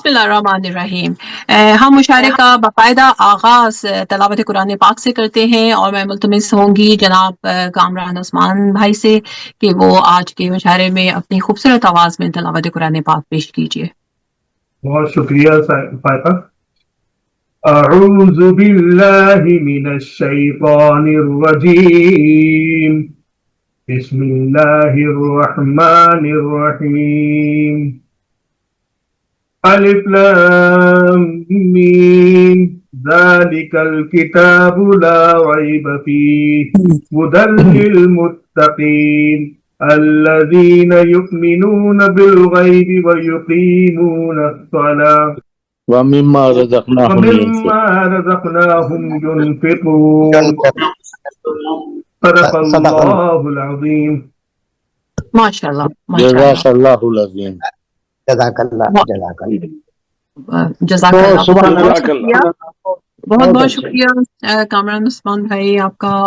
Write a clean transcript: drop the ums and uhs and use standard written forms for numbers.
بسم اللہ الرحمن الرحیم۔ ہم مشاعرے کا باقاعدہ آغاز تلاوت قرآن پاک سے کرتے ہیں، اور میں ملتمس ہوں گی جناب کامران عثمان بھائی سے کہ وہ آج کے مشاعرے میں اپنی خوبصورت آواز میں تلاوت قرآن پاک پیش کیجیے۔ بہت شکریہ فائقہ۔ اعوذ باللہ من الشیطان الرجیم، بسم اللہ الرحمن الرحیم۔ الف لام میم ذالک الکتاب لا ریب فیہ ھدی للمتقین الذین یؤمنون بالغیب ویقیمون الصلاۃ ومما رزقناهم ينفقون۔ صدق اللہ العظیم۔ ماشاء اللہ جزاک اللہ العظیم۔ جزاک اللہ جزاک تو اللہ، سبحان بہت اللہ، شکریہ، بہت بہت شکریہ کامران عثمان بھائی آپ کا۔